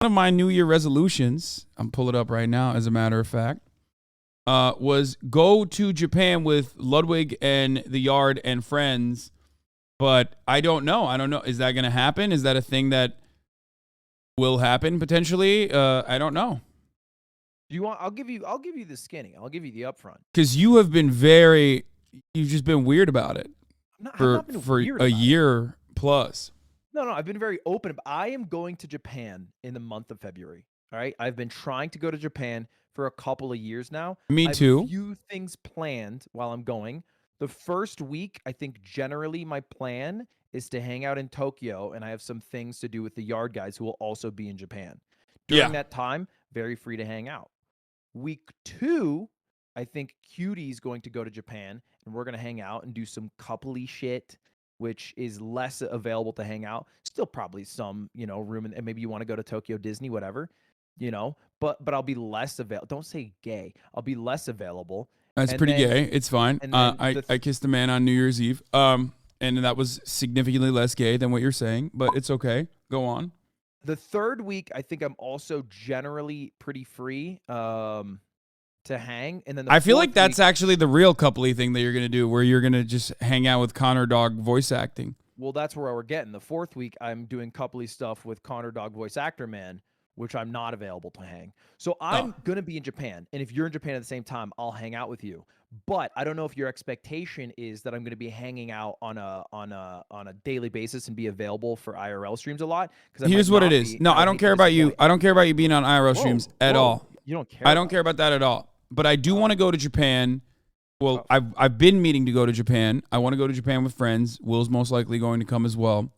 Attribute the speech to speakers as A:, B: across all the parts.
A: of my New Year resolutions, I'm pulling it up right now, as a matter of fact, was go to Japan with Ludwig and the Yard and friends. But I don't know. Is that going to happen? Is that a thing that will happen potentially? I don't know.
B: Do you want? I'll give you the skinny. I'll give you the upfront.
A: Because you've just been weird about it for a year plus.
B: No, I've been very open. I am going to Japan in the month of February. All right, I've been trying to go to Japan for a couple of years now.
A: Me too.
B: I have a few things planned while I'm going. The first week, I think generally my plan is to hang out in Tokyo, and I have some things to do with the Yard guys who will also be in Japan. During that time, very free to hang out. Week 2, I think Cutie's going to go to Japan, and we're going to hang out and do some coupley shit, which is less available to hang out. Still probably some, room, and maybe you want to go to Tokyo Disney, whatever, but I'll be less available. Don't say gay. I'll be less available.
A: That's pretty gay. It's fine. I kissed a man on New Year's Eve, and that was significantly less gay than what you're saying, but it's okay. Go on.
B: The third week, I think I'm also generally pretty free to hang. And then
A: I feel like that's actually the real coupley thing that you're going to do, where you're going to just hang out with Connor Dog voice acting.
B: Well, that's where we're getting. The fourth week, I'm doing coupley stuff with Connor Dog voice actor man, which I'm not available to hang. So I'm going to be in Japan. And if you're in Japan at the same time, I'll hang out with you. But I don't know if your expectation is that I'm going to be hanging out on a daily basis and be available for IRL streams a lot.
A: Here's what it is. No, I don't care about you. I don't care about you being on IRL streams at all.
B: You don't care.
A: I don't care about that at all. But I do want to go to Japan. Well, I've been meaning to go to Japan. I want to go to Japan with friends. Will's most likely going to come as well.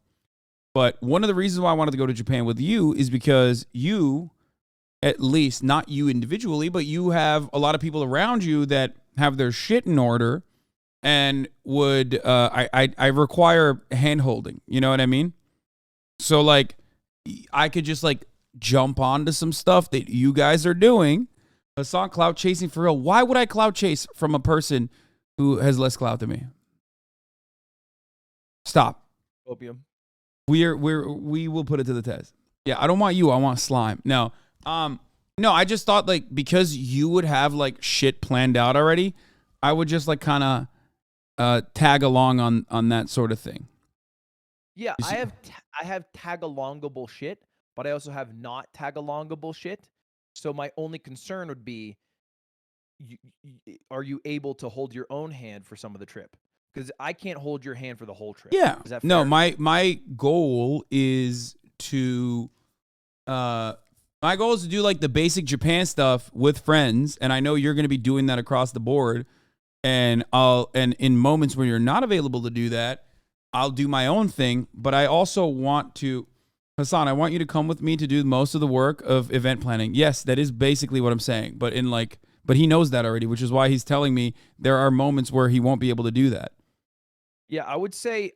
A: But one of the reasons why I wanted to go to Japan with you is because you, at least, not you individually, but you have a lot of people around you that have their shit in order and would, I require hand holding. You know what I mean? So, like, I could just, like, jump onto some stuff that you guys are doing. Hassan, clout chasing for real. Why would I clout chase from a person who has less clout than me? Stop.
B: Opium.
A: We will put it to the test. Yeah, I don't want you. I want slime. No, I just thought, like, because you would have, like, shit planned out already, I would just, like, kind of tag along on that sort of thing.
B: Yeah, I have tag-alongable shit, but I also have not tag-alongable shit. So my only concern would be, are you able to hold your own hand for some of the trip? Because I can't hold your hand for the whole trip.
A: Yeah.
B: Is that fair?
A: No, my goal is to do like the basic Japan stuff with friends, and I know you're going to be doing that across the board. And in moments where you're not available to do that, I'll do my own thing. But I also want to, Hassan, I want you to come with me to do most of the work of event planning. Yes, that is basically what I'm saying. But he knows that already, which is why he's telling me there are moments where he won't be able to do that.
B: Yeah, I would say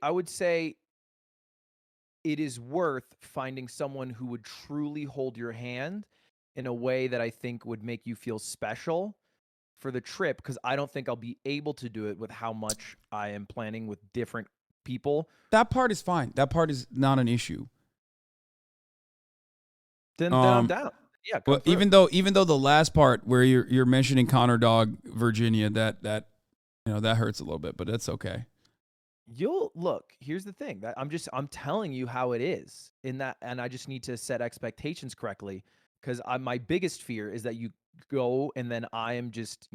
B: it is worth finding someone who would truly hold your hand in a way that I think would make you feel special for the trip, because I don't think I'll be able to do it with how much I am planning with different people.
A: That part is fine. That part is not an issue.
B: Then I'm down. Yeah.
A: Well, even though the last part where you're mentioning Connor Dog Virginia, that that hurts a little bit, but that's okay.
B: You'll look. Here's the thing. That I'm telling you how it is in that, and I just need to set expectations correctly, because my biggest fear is that you go and then I am just,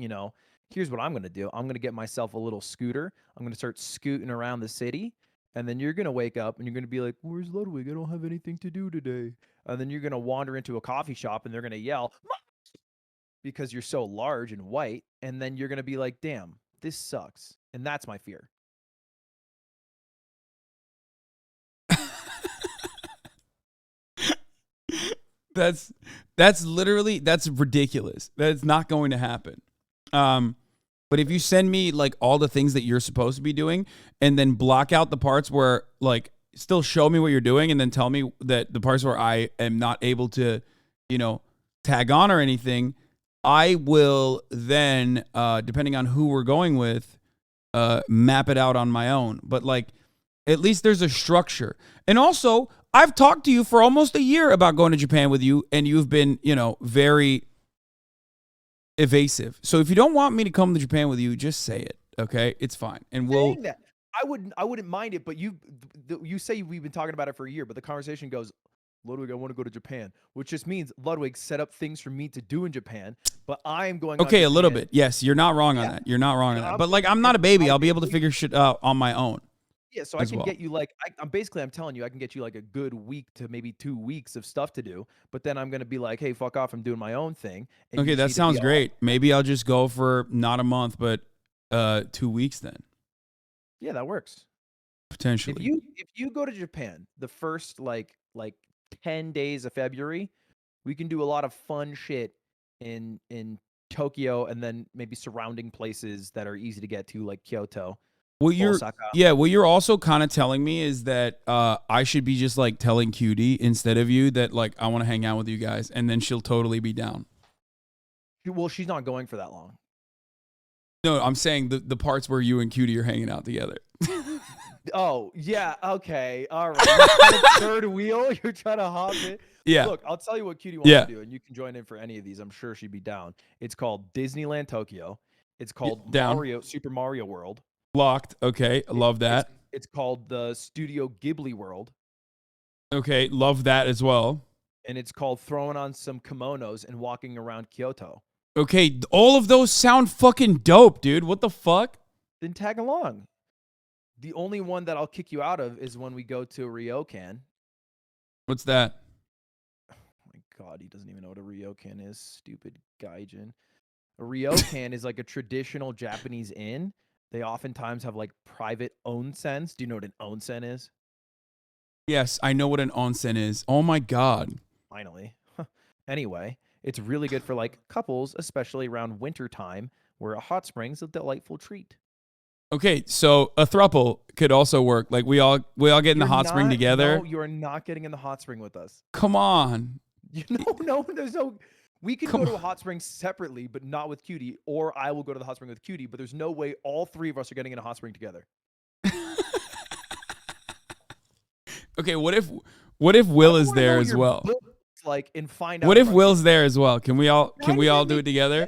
B: here's what I'm going to do. I'm going to get myself a little scooter. I'm going to start scooting around the city, and then you're going to wake up and you're going to be like, "Where's Ludwig? I don't have anything to do today." And then you're going to wander into a coffee shop and they're going to yell because you're so large and white, and then you're going to be like, "Damn, this sucks." And that's my fear.
A: That's ridiculous. That's not going to happen. But if you send me like all the things that you're supposed to be doing, and then block out the parts where, like, still show me what you're doing, and then tell me that the parts where I am not able to, tag on or anything, I will then, depending on who we're going with, map it out on my own. But, like, at least there's a structure. And also, I've talked to you for almost a year about going to Japan with you, and you've been, very evasive. So if you don't want me to come to Japan with you, just say it. Okay, it's fine, and we'll.
B: Saying that, I wouldn't mind it, but you say we've been talking about it for a year, but the conversation goes, Ludwig, I want to go to Japan, which just means Ludwig set up things for me to do in Japan, but I am going.
A: Okay, a
B: on
A: little
B: Japan.
A: bit. Yes, you're not wrong on that. You're not wrong on that. But like, I'm not a baby. I'll be able to figure shit out on my own.
B: Yeah, so I can get you like I'm telling you, I can get you like a good week to maybe 2 weeks of stuff to do, but then I'm gonna be like, hey, fuck off, I'm doing my own thing. And
A: Okay, that sounds great. Maybe I'll just go for not a month, but 2 weeks then.
B: Yeah, that works.
A: Potentially.
B: If you go to Japan the first like 10 days of February, we can do a lot of fun shit in Tokyo and then maybe surrounding places that are easy to get to, like Kyoto.
A: What you're also kind of telling me is that I should be just like telling Cutie instead of you that like I want to hang out with you guys, and then she'll totally be down.
B: Well, she's not going for that long.
A: No, I'm saying the parts where you and Cutie are hanging out together.
B: Oh, yeah, okay, all right. Third wheel, you're trying to hop it.
A: Yeah.
B: Look, I'll tell you what Cutie wants to do, and you can join in for any of these. I'm sure she'd be down. It's called Disneyland Tokyo. It's called Super Mario World.
A: Locked. Okay, love that.
B: It's called the Studio Ghibli World.
A: Okay, love that as well.
B: And it's called throwing on some kimonos and walking around Kyoto.
A: Okay, all of those sound fucking dope, dude. What the fuck?
B: Then tag along. The only one that I'll kick you out of is when we go to Ryokan.
A: What's that?
B: Oh my God, he doesn't even know what a Ryokan is. Stupid gaijin. A Ryokan is like a traditional Japanese inn. They oftentimes have like private onsens. Do you know what an onsen is?
A: Yes, I know what an onsen is. Oh my God.
B: Finally. Anyway, it's really good for like couples, especially around winter time, where a hot spring's a delightful treat.
A: Okay, so a throuple could also work. Like we all get in the hot spring together.
B: No, you are not getting in the hot spring with us.
A: Come on.
B: No, there's no. We can go to a hot spring separately, but not with Cutie, or I will go to the hot spring with Cutie, but there's no way all three of us are getting in a hot spring together.
A: Okay, what if Will is there as well?
B: Like, and find out.
A: What if Will's there as well? Can we all do it together?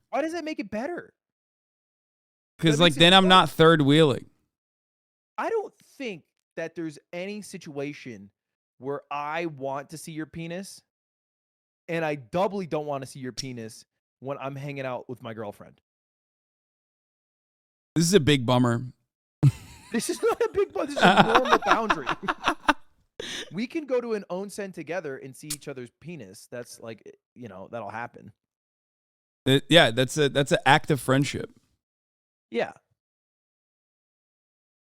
B: Why does that make it better?
A: Because like then I'm not third wheeling.
B: I don't think that there's any situation where I want to see your penis, and I doubly don't want to see your penis when I'm hanging out with my girlfriend.
A: This is a big bummer.
B: This is not a big bummer. This is a normal boundary. We can go to an onsen together and see each other's penis. That's like, that'll happen.
A: Yeah, that's an act of friendship.
B: Yeah.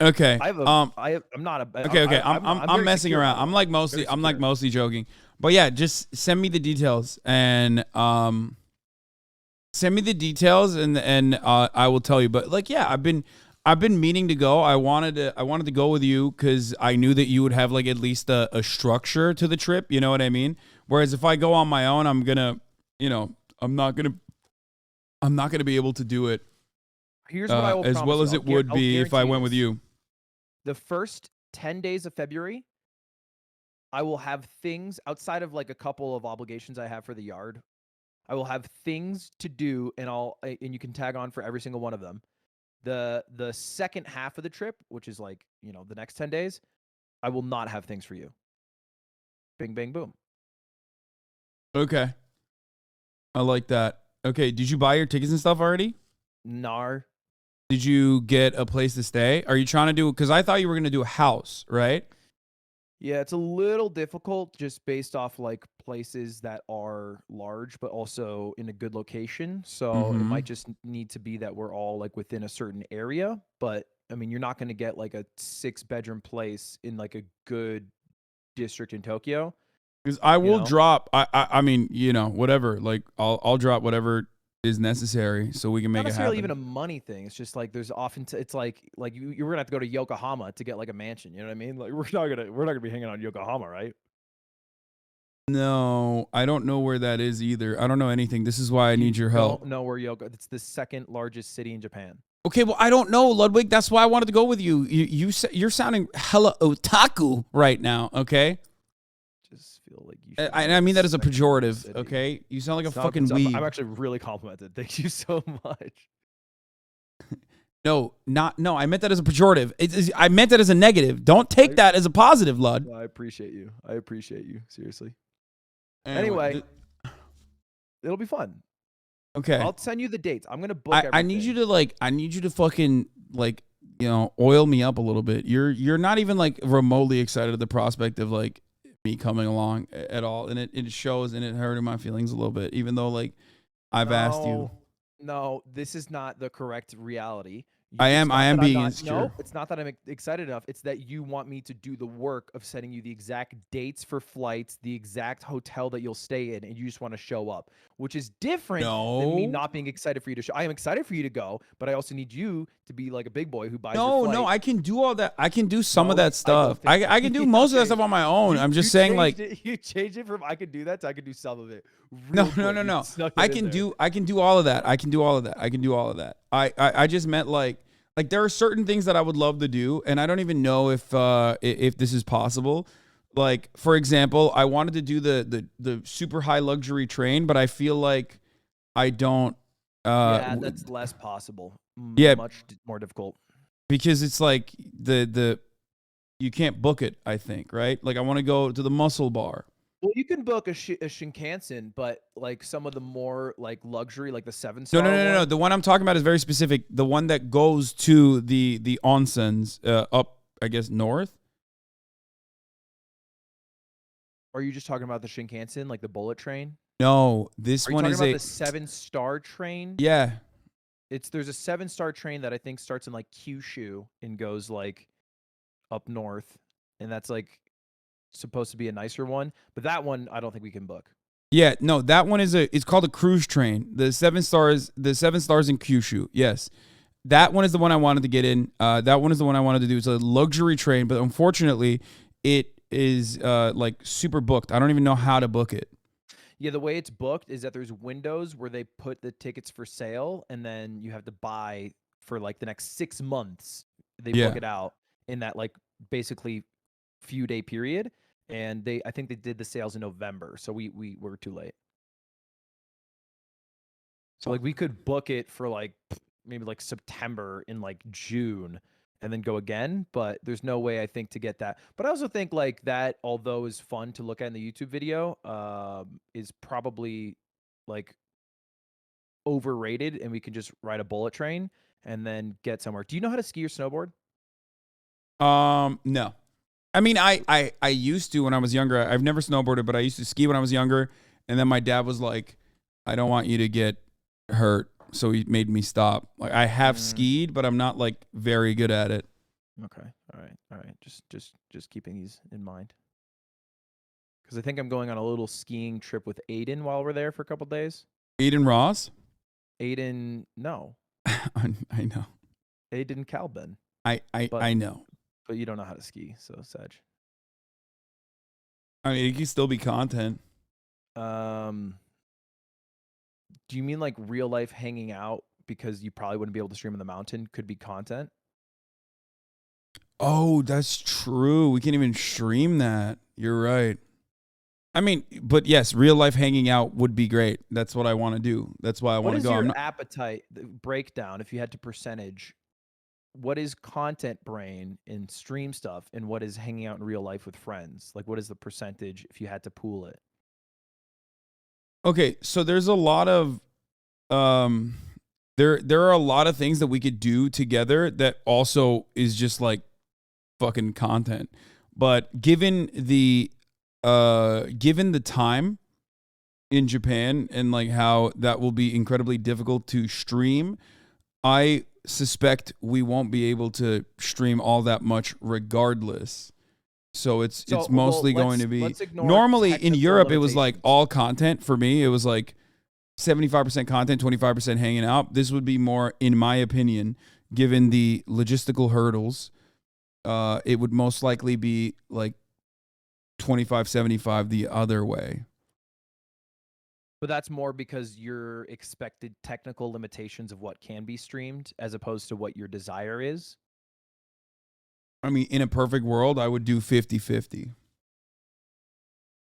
A: Okay.
B: I'm not a.
A: Okay. I'm messing around. I'm like mostly joking. But yeah, just send me the details and I will tell you. But like, yeah, I've been meaning to go. I wanted to go with you because I knew that you would have like at least a structure to the trip. You know what I mean? Whereas if I go on my own, I'm not gonna be able to do it.
B: Here's what I will
A: as
B: promise
A: well as it would be if I went with you.
B: The first 10 days of February, I will have things outside of like a couple of obligations I have for the yard. I will have things to do, and you can tag on for every single one of them. The second half of the trip, which is like, the next 10 days, I will not have things for you. Bing, bang, boom.
A: Okay. I like that. Okay, did you buy your tickets and stuff already?
B: Nar.
A: Did you get a place to stay? Are you trying to do, because I thought you were going to do a house, right?
B: Yeah, it's a little difficult just based off like places that are large, but also in a good location. So it might just need to be that we're all like within a certain area. But I mean, you're not going to get like a 6-bedroom place in like a good district in Tokyo.
A: Because I will drop, I mean, whatever. Like I'll drop whatever is necessary so we can make it happen.
B: Not necessarily even a money thing. It's just like there's often it's like you're gonna have to go to Yokohama to get like a mansion. You know what I mean? Like we're not gonna be hanging out in Yokohama, right?
A: No, I don't know where that is either. I don't know anything. This is why I need your help.
B: Don't know where Yokohama. It's the second largest city in Japan.
A: Okay, well I don't know, Ludwig. That's why I wanted to go with you. You're sounding hella otaku right now. Okay.
B: feel like you should.
A: I mean that as a
B: Sex and the
A: pejorative,
B: City.
A: okay? You sound like
B: It's
A: a
B: not
A: fucking
B: I'm
A: weeb.
B: actually really complimented. Thank you so much.
A: No, I meant that as a pejorative. I meant that as a negative. Don't take that as a positive, Lud.
B: I appreciate you. I appreciate you. Seriously.
A: Anyway,
B: It'll be fun.
A: okay.
B: I'll send you the dates. I'm gonna book everything.
A: I need you to I need you to fucking oil me up a little bit. You're not even like remotely excited at the prospect of like me coming along at all, and it shows, and it hurting my feelings a little bit, even though like I've asked you.
B: No, this is not the correct reality.
A: I am being insecure.
B: No, it's not that I'm excited enough. It's that you want me to do the work of sending you the exact dates for flights, the exact hotel that you'll stay in, and you just want to show up, which is different than me not being excited for you to show. I am excited for you to go, but I also need you to be like a big boy who buys your flight.
A: No, I can do all that. I can do some of that stuff. I can do most of that stuff on my own. I'm just saying like
B: you changed it from I could do that to I could do some of it.
A: No. I can do all of that. I can do all of that. I just meant like there are certain things that I would love to do, and I don't even know if this is possible. Like for example, I wanted to do the super high luxury train, but I feel like I don't.
B: Yeah, that's less possible.
A: Yeah,
B: much more difficult.
A: Because it's like the you can't book it. I think right. Like I want to go to the Muscle Bar.
B: Well, you can book a Shinkansen, but like some of the more like luxury, like the 7-star.
A: No. The one I'm talking about is very specific. The one that goes to the onsens up, I guess, north.
B: Are you just talking about the Shinkansen, like the bullet train?
A: No, this one is
B: the 7-star train.
A: Yeah,
B: there's a 7-star train that I think starts in like Kyushu and goes like up north, and that's like supposed to be a nicer one, but that one I don't think we can book.
A: Yeah, no, that one it's called a cruise train. The 7 stars in Kyushu. Yes. That one is the one I wanted to get in. That one is the one I wanted to do. It's a luxury train, but unfortunately it is like super booked. I don't even know how to book it.
B: Yeah, the way it's booked is that there's windows where they put the tickets for sale, and then you have to buy for like the next 6 months. They book it out in that like basically few day period, and I think they did the sales in November, so we were too late. So like we could book it for like maybe like September in like June and then go again, but there's no way I think to get that. But I also think like that, although is fun to look at in the YouTube video, is probably like overrated, and we can just ride a bullet train and then get somewhere. Do you know how to ski or snowboard?
A: No. I mean, I used to when I was younger. I've never snowboarded, but I used to ski when I was younger. And then my dad was like, I don't want you to get hurt. So he made me stop. Like I have skied, but I'm not like very good at it.
B: Okay. All right. Just keeping these in mind. Because I think I'm going on a little skiing trip with Aiden while we're there for a couple days.
A: Aiden Ross?
B: Aiden, no.
A: I know.
B: Aiden Calben.
A: I know.
B: But you don't know how to ski, so Sedge.
A: I mean, it can still be content.
B: Do you mean like real life hanging out because you probably wouldn't be able to stream in the mountain could be content?
A: Oh, that's true. We can't even stream that. You're right. I mean, but yes, real life hanging out would be great. That's what I want to do. That's why I want to go.
B: What is your appetite breakdown if you had to percentage? What is content brain in stream stuff, and what is hanging out in real life with friends? Like, what is the percentage if you had to pool it?
A: Okay, so there's a lot of there are a lot of things that we could do together that also is just like fucking content. But given the time in Japan and like how that will be incredibly difficult to stream, I suspect we won't be able to stream all that much regardless. So it's mostly going to be normally in Europe it was like all content for me. It was like 75% content, 25% hanging out. This would be more, in my opinion, given the logistical hurdles, it would most likely be like 25-75 the other way.
B: But that's more because your expected technical limitations of what can be streamed as opposed to what your desire is.
A: I mean, in a perfect world, I would do 50-50.